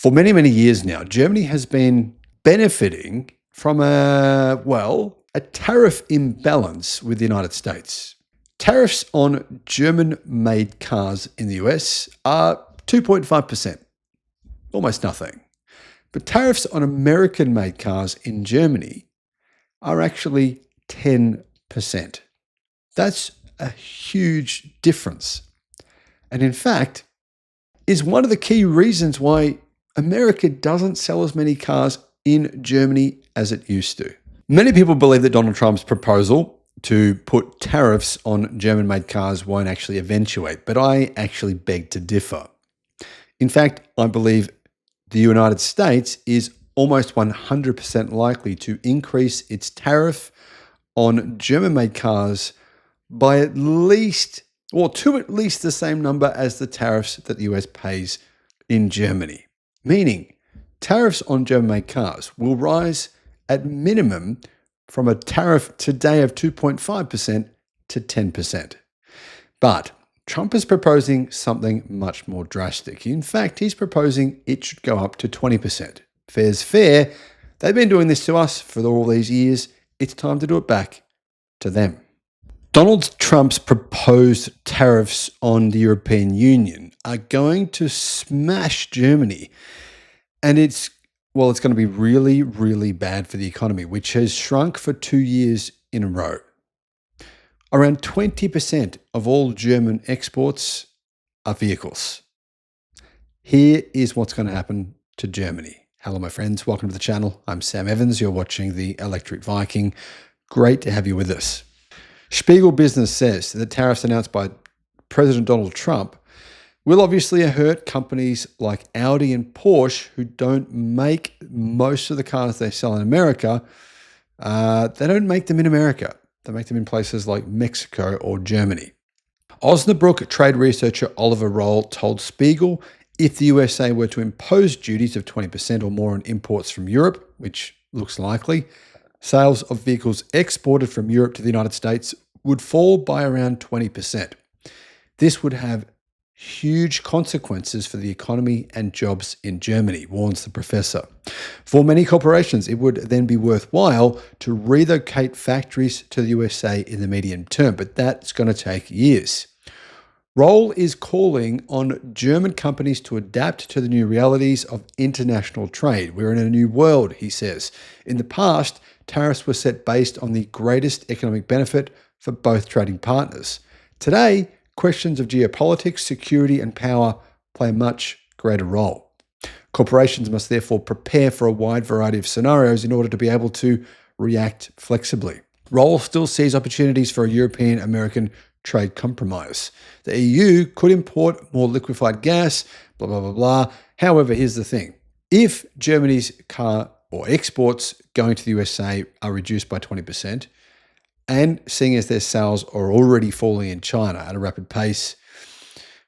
For many, many years now, Germany has been benefiting from a tariff imbalance with the United States. Tariffs on German-made cars in the US are 2.5%, almost nothing. But tariffs on American-made cars in Germany are actually 10%. That's a huge difference. And in fact, is one of the key reasons why America doesn't sell as many cars in Germany as it used to. Many people believe that Donald Trump's proposal to put tariffs on German-made cars won't actually eventuate, but I actually beg to differ. In fact, I believe the United States is almost 100% likely to increase its tariff on German-made cars by at least the same number as the tariffs that the US pays in Germany. Meaning, tariffs on German-made cars will rise at minimum from a tariff today of 2.5% to 10%. But Trump is proposing something much more drastic. In fact, he's proposing it should go up to 20%. Fair's fair. They've been doing this to us for all these years. It's time to do it back to them. Donald Trump's proposed tariffs on the European Union are going to smash Germany. And it's going to be really, really bad for the economy, which has shrunk for 2 years in a row. Around 20% of all German exports are vehicles. Here is what's going to happen to Germany. Hello, my friends. Welcome to the channel. I'm Sam Evans. You're watching the Electric Viking. Great to have you with us. Spiegel Business says that tariffs announced by President Donald Trump will obviously hurt companies like Audi and Porsche, who don't make most of the cars they sell in America. They don't make them in America. They make them in places like Mexico or Germany. Osnabrück trade researcher Oliver Roll told Spiegel if the USA were to impose duties of 20% or more on imports from Europe, which looks likely, sales of vehicles exported from Europe to the United States would fall by around 20%. This would have huge consequences for the economy and jobs in Germany, warns the professor. For many corporations, it would then be worthwhile to relocate factories to the USA in the medium term, but that's going to take years. Roll is calling on German companies to adapt to the new realities of international trade. We're in a new world, he says. In the past, tariffs were set based on the greatest economic benefit for both trading partners. Today, questions of geopolitics, security, and power play a much greater role. Corporations must therefore prepare for a wide variety of scenarios in order to be able to react flexibly. Roll still sees opportunities for a European-American trade compromise. The EU could import more liquefied gas, blah, blah, blah, blah. However, here's the thing. If Germany's car or exports going to the USA are reduced by 20%, and seeing as their sales are already falling in China at a rapid pace,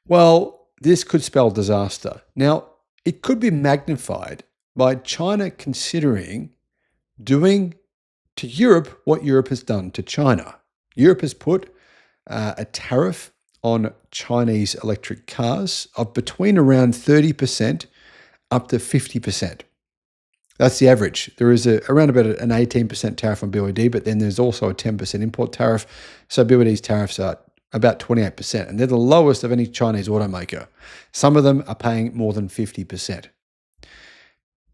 well, this could spell disaster. Now, it could be magnified by China considering doing to Europe what Europe has done to China. Europe has put a tariff on Chinese electric cars of between around 30% up to 50%. That's the average. There is around about an 18% tariff on BYD, but then there's also a 10% import tariff. So BYD's tariffs are about 28%, and they're the lowest of any Chinese automaker. Some of them are paying more than 50%.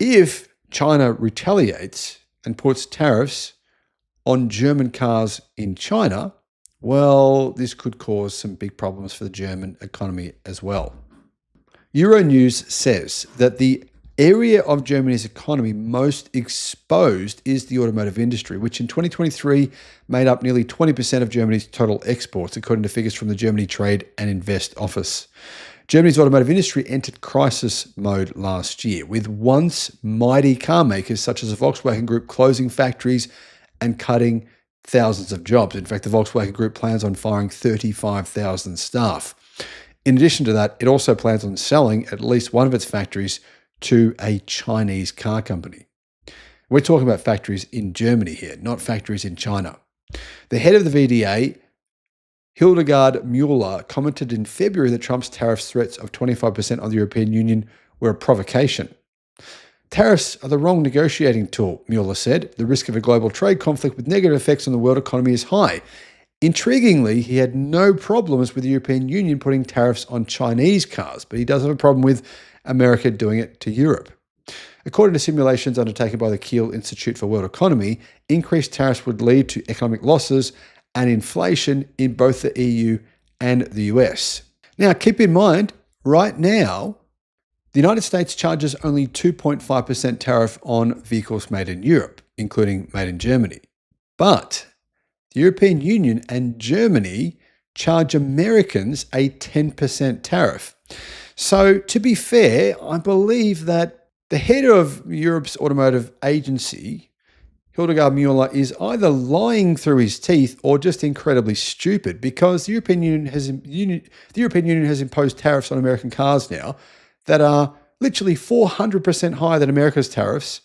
If China retaliates and puts tariffs on German cars in China, well, this could cause some big problems for the German economy as well. Euronews says that the area of Germany's economy most exposed is the automotive industry, which in 2023 made up nearly 20% of Germany's total exports, according to figures from the Germany Trade and Invest Office. Germany's automotive industry entered crisis mode last year, with once mighty car makers such as the Volkswagen Group closing factories and cutting thousands of jobs. In fact, the Volkswagen Group plans on firing 35,000 staff. In addition to that, it also plans on selling at least one of its factories to a Chinese car company. We're talking about factories in Germany here, not factories in China. The head of the VDA, Hildegard Mueller, commented in February that Trump's tariff threats of 25% on the European Union were a provocation. Tariffs are the wrong negotiating tool, Mueller said. The risk of a global trade conflict with negative effects on the world economy is high. Intriguingly, he had no problems with the European Union putting tariffs on Chinese cars, but he does have a problem with America doing it to Europe. According to simulations undertaken by the Kiel Institute for World Economy, increased tariffs would lead to economic losses and inflation in both the EU and the US. Now, keep in mind, right now, the United States charges only 2.5% tariff on vehicles made in Europe, including made in Germany. But the European Union and Germany charge Americans a 10% tariff. So, to be fair, I believe that the head of Europe's automotive agency, Hildegard Mueller, is either lying through his teeth or just incredibly stupid, because the European Union has imposed tariffs on American cars now that are literally 400% higher than America's tariffs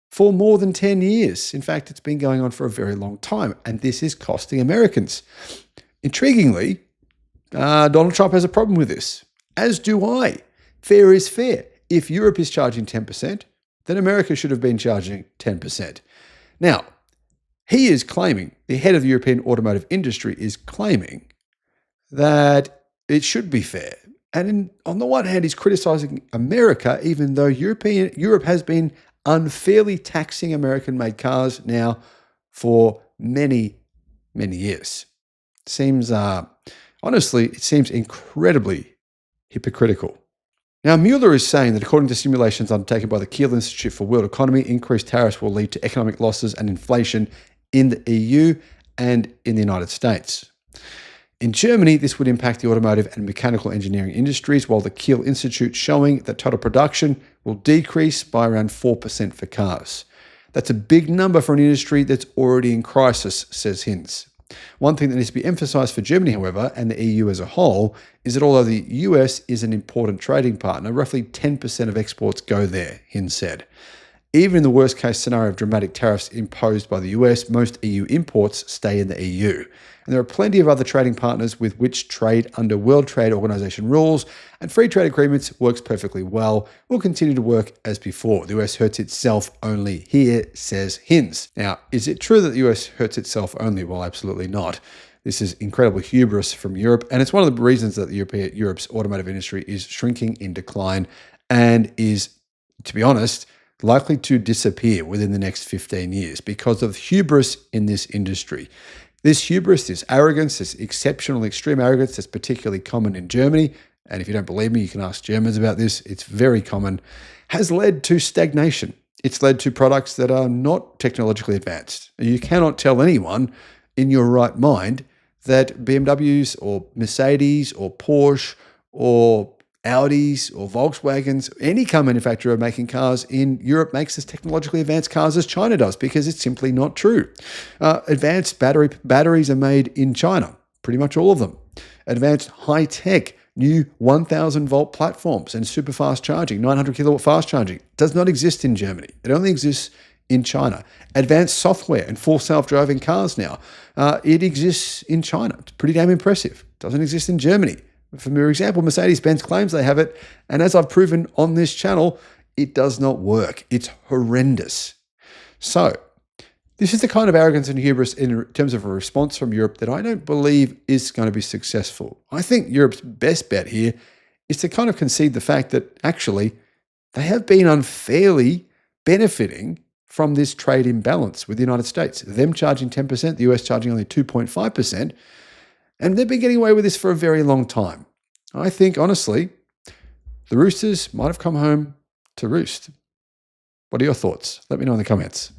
for more than 10 years. In fact, it's been going on for a very long time, and this is costing Americans. Intriguingly, Donald Trump has a problem with this, as do I. Fair is fair. If Europe is charging 10%, then America should have been charging 10%. Now, he is claiming, the head of the European automotive industry is claiming that it should be fair. And on the one hand, he's criticizing America, even though Europe has been unfairly taxing American-made cars now for many, many years. Honestly, it seems incredibly hypocritical. Now, Mueller is saying that according to simulations undertaken by the Kiel Institute for World Economy, increased tariffs will lead to economic losses and inflation in the EU and in the United States. In Germany, this would impact the automotive and mechanical engineering industries, while the Kiel Institute showing that total production will decrease by around 4% for cars. That's a big number for an industry that's already in crisis, says Hinz. One thing that needs to be emphasized for Germany, however, and the EU as a whole, is that although the US is an important trading partner, roughly 10% of exports go there, Hinz said. Even in the worst case scenario of dramatic tariffs imposed by the US, most EU imports stay in the EU. And there are plenty of other trading partners with which trade under World Trade Organization rules, and free trade agreements works perfectly well, will continue to work as before. The US hurts itself only here, says Hinz. Now, is it true that the US hurts itself only? Well, absolutely not. This is incredible hubris from Europe, and it's one of the reasons that Europe's automotive industry is shrinking in decline and is, to be honest, likely to disappear within the next 15 years because of hubris in this industry. This hubris, this arrogance, this exceptional extreme arrogance that's particularly common in Germany, and if you don't believe me, you can ask Germans about this, it's very common, has led to stagnation. It's led to products that are not technologically advanced. You cannot tell anyone in your right mind that BMWs or Mercedes or Porsche or Audis or Volkswagens, any car manufacturer making cars in Europe makes as technologically advanced cars as China does, because it's simply not true. Advanced batteries are made in China, pretty much all of them. Advanced high-tech new 1,000 volt platforms and super fast charging, 900 kilowatt fast charging, does not exist in Germany. It only exists in China. Advanced software and full self-driving cars now, it exists in China. It's pretty damn impressive. Doesn't exist in Germany. For mere example, Mercedes-Benz claims they have it, and as I've proven on this channel, it does not work. It's horrendous. So, this is the kind of arrogance and hubris in terms of a response from Europe that I don't believe is going to be successful. I think Europe's best bet here is to kind of concede the fact that actually they have been unfairly benefiting from this trade imbalance with the United States. Them charging 10%, the US charging only 2.5%. And they've been getting away with this for a very long time. I think, honestly, the roosters might have come home to roost. What are your thoughts? Let me know in the comments.